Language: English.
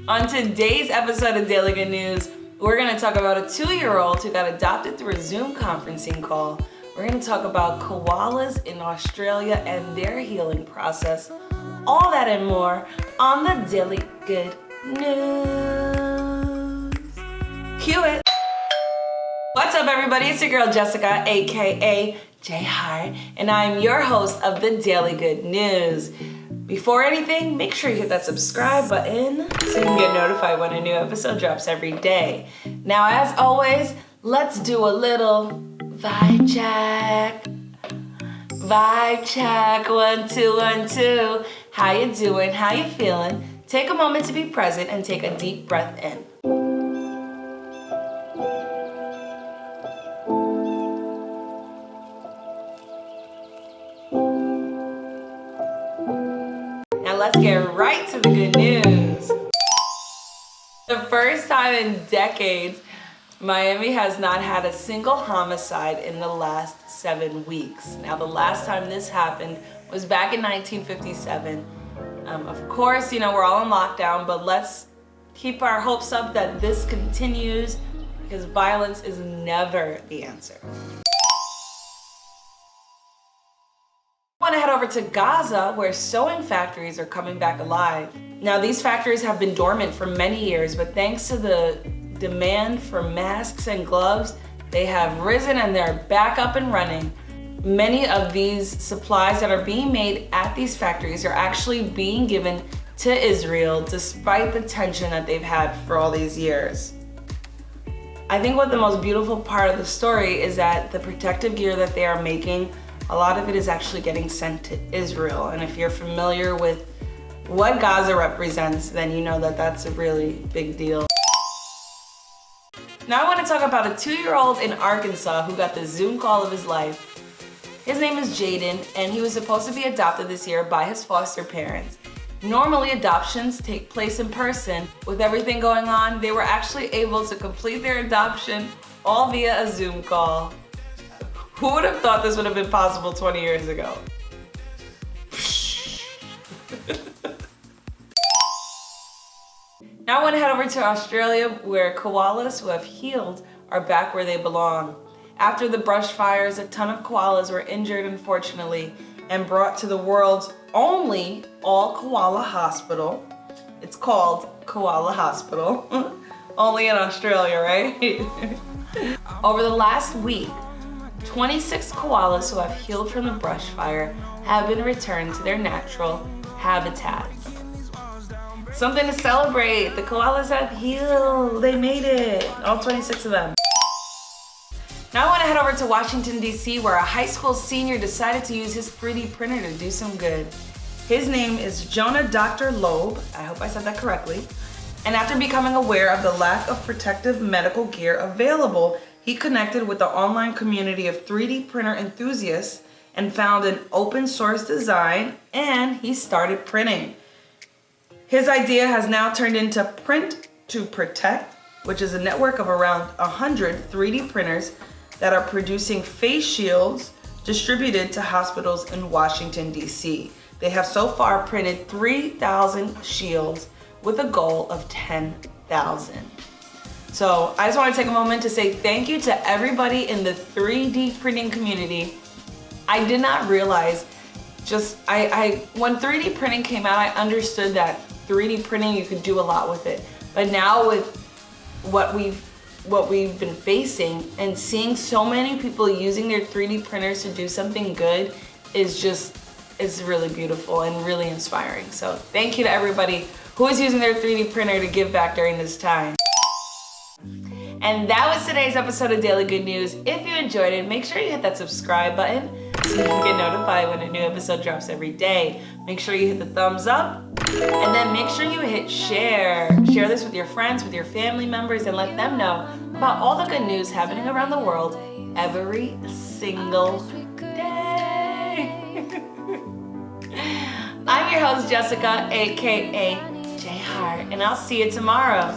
On today's episode of Daily Good News, we're going to talk about a 2-year-old who got adopted through a Zoom conferencing call. We're going to talk about koalas in Australia and their healing process. All that and more on the Daily Good News. Cue it. What's up, everybody? It's your girl Jessica, aka J Hart, and I'm your host of the Daily Good News. Before anything, make sure you hit that subscribe button so you can get notified when a new episode drops every day. Now, as always, let's do a little vibe check. Vibe check, 1, 2, 1, 2. How you doing? How you feeling? Take a moment to be present and take a deep breath in. Now let's get right to the good news. The first time in decades, Miami has not had a single homicide in the last 7 weeks. Now, the last time this happened was back in 1957. Of course, we're all in lockdown, but let's keep our hopes up that this continues because violence is never the answer. I want to head over to Gaza, where sewing factories are coming back alive. Now, these factories have been dormant for many years, but thanks to the demand for masks and gloves, they have risen and they're back up and running. Many of these supplies that are being made at these factories are actually being given to Israel despite the tension that they've had for all these years. I think what the most beautiful part of the story is that the protective gear that they are making, a lot of it is actually getting sent to Israel. And if you're familiar with what Gaza represents, then you know that that's a really big deal. Now I want to talk about a 2-year-old in Arkansas who got the Zoom call of his life. His name is Jaden, and he was supposed to be adopted this year by his foster parents. Normally, adoptions take place in person. With everything going on, they were actually able to complete their adoption all via a Zoom call. Who would have thought this would have been possible 20 years ago? Now I want to head over to Australia, where koalas who have healed are back where they belong. After the brush fires, a ton of koalas were injured, unfortunately, and brought to the world's only all-koala hospital. It's called Koala Hospital. Only in Australia, right? Over the last week, 26 koalas who have healed from the brush fire have been returned to their natural habitats. Something to celebrate. The koalas have healed. They made it. All 26 of them. Now I want to head over to Washington, D.C., where a high school senior decided to use his 3D printer to do some good. His name is Jonah Dr. Loeb. I hope I said that correctly. And after becoming aware of the lack of protective medical gear available, he connected with the online community of 3D printer enthusiasts and found an open source design, and he started printing. His idea has now turned into Print to Protect, which is a network of around 100 3D printers that are producing face shields distributed to hospitals in Washington, D.C. They have so far printed 3,000 shields with a goal of 10,000. So I just want to take a moment to say thank you to everybody in the 3D printing community. I did not realize when 3D printing came out, I understood that 3D printing, you could do a lot with it. But now with what we've been facing and seeing so many people using their 3D printers to do something good is really beautiful and really inspiring. So thank you to everybody who is using their 3D printer to give back during this time. And that was today's episode of Daily Good News. If you enjoyed it, make sure you hit that subscribe button so you can get notified when a new episode drops every day. Make sure you hit the thumbs up, and then make sure you hit share. Share this with your friends, with your family members, and let them know about all the good news happening around the world every single day. I'm your host, Jessica, aka J Hart, and I'll see you tomorrow.